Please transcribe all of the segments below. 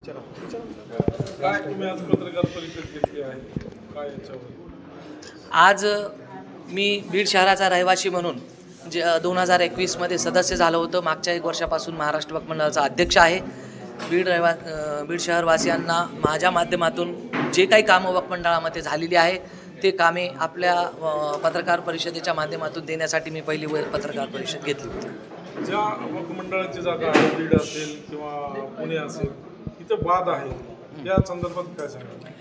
काय तुम्ही आज पत्रकार परिषद घेतली आहे काय याच्यावर? आज मी बीड शहराचा रहिवासी म्हणून जे 2021मध्ये सदस्य झालं होतं. मागच्या 1 वर्षापासून महाराष्ट्र वक्फ मंडळाचा अध्यक्ष आहे. बीड शहरवासियांना माझ्या माध्यमातून जे काही कामं वक्फ मंडळामध्ये झालेली आहे ते कामे आपल्या पत्रकार परिषदेच्या माध्यमातून देण्यासाठी मी पहिली पत्रकार परिषद घेतली होती. ज्या वक्फ मंडळाची जागा आहे बीड असेल किंवा पुणे असेल इथं वाद आहे, या संदर्भात काय सांगाल?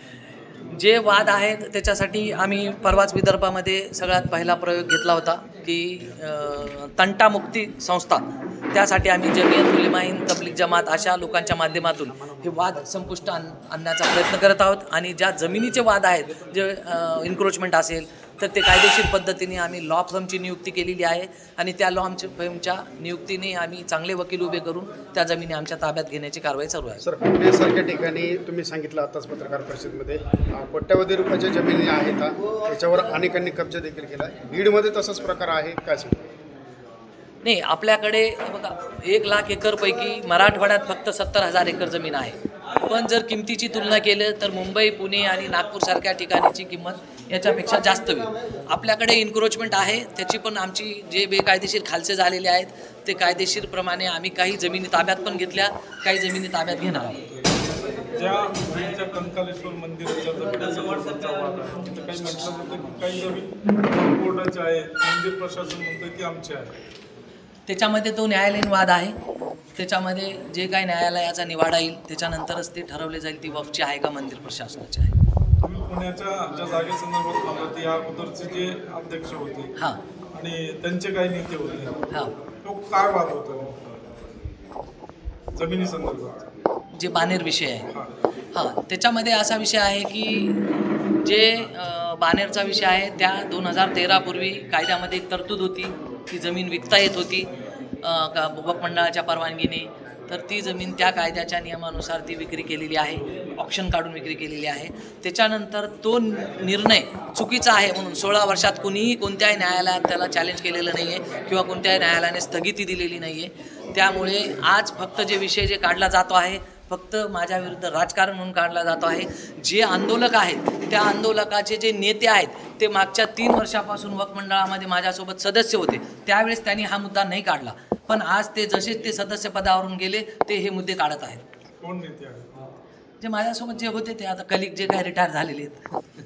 जे वाद आहेत त्याच्यासाठी आम्ही परवाच विदर्भामध्ये सगळ्यात पहिला प्रयोग घेतला होता की तंटामुक्ती संस्था, त्यासाठी आम्ही जमियत उलेमा-ए-हिंद तबलीग जमात अशा लोकांच्या माध्यमातून हे वाद संपुष्ट आणण्याचा प्रयत्न करत आहोत. आणि ज्या जमिनीचे वाद आहेत, जे इन्क्रोचमेंट असेल तर ते कायदेशीर पद्धतीने आम्ही लॉ फर्मची नियुक्ती केलेली आहे आणि त्या लॉ फर्मच्या नियुक्तीने आम्ही चांगले वकील उभे करून त्या जमिनी आमच्या ताब्यात घेण्याची कारवाई चालू आहे. सर, पुण्यासारख्या ठिकाणी तुम्ही सांगितलं आताच पत्रकार परिषदेमध्ये कोट्यावधी रुपयाच्या जमिनी आहेत, त्याच्यावर अनेकांनी कब्जा देखील केला आहे. बीडमध्ये तसाच प्रकार आहे काय सांगतो? नाही, आपल्याकडे बघा 1 लाख एकरपैकी मराठवाड्यात फक्त 70,000 एकर जमीन आहे. पण जर किमतीची तुलना केली तर मुंबई, पुणे आणि नागपूरसारख्या ठिकाणीची किंमत याच्यापेक्षा जास्त होईल. आपल्याकडे इन्क्रोचमेंट आहे, त्याची पण आमची जे बेकायदेशीर खालसे झालेले आहेत ते कायदेशीरप्रमाणे आम्ही काही जमिनी ताब्यात पण घेतल्या, काही जमिनी ताब्यात घेणार आहोत. ज्या बीडच्या कंकालेश्वर मंदिराच्या जमिनीचा वाद आहे तिथं काही म्हटलं जातं की काही जमीन कोर्टाची आहे, मंदिर प्रशासन म्हणतं की आमची आहे. त्याच्यामध्ये तो न्यायालयीन वाद आहे. त्याच्यामध्ये जे काही न्यायालयाचा निवाडा येईल त्याच्यानंतरच ते ठरवले जाईल ती वक्फची आहे का मंदिर प्रशासनाची आहे. तुम्ही पुण्याच्या ज्या जागेसंदर्भात म्हणलं ते या अगोदरचे जे अध्यक्ष होते हां आणि त्यांचे काही नेते होते, हां तो काय वाद होता जमिनी संदर्भात? जे बानेर विषय आहे, हां त्याच्यामध्ये असा विषय आहे की जे बानेरचा विषय आहे त्या 2013 पूर्वी कायद्यामध्ये एक तरतूद होती ती जमीन विकता येत होती वक्फ मंडळाच्या परवानगीने. तर ती जमीन त्या कायद्याच्या नियमानुसार ती विक्री केलेली आहे, ऑप्शन काढून विक्री केलेली आहे. त्याच्यानंतर तो निर्णय चुकीचा आहे म्हणून 16 वर्षात कुणीही कोणत्याही न्यायालयात त्याला चॅलेंज केलेलं नाही आहे किंवा कोणत्याही न्यायालयाने स्थगिती दिलेली नाही आहे. त्यामुळे आज फक्त जे विषय जे काढला जातो आहे फक्त माझ्या विरुद्ध राजकारण म्हणून काढला जातो आहे. जे आंदोलक आहेत त्या आंदोलकाचे जे नेते आहेत ते मागच्या 3 वर्षापासून वक्फ मंडळामध्ये माझ्यासोबत सदस्य होते, त्यावेळेस त्यांनी हा मुद्दा नाही काढला. पण आज ते जसेच ते सदस्य पदावरून गेले ते हे मुद्दे काढत आहेत. कोण नेते आहेत? जे माझ्यासोबत जे होते ते आता कलिग जे काही रिटायर झालेले आहेत.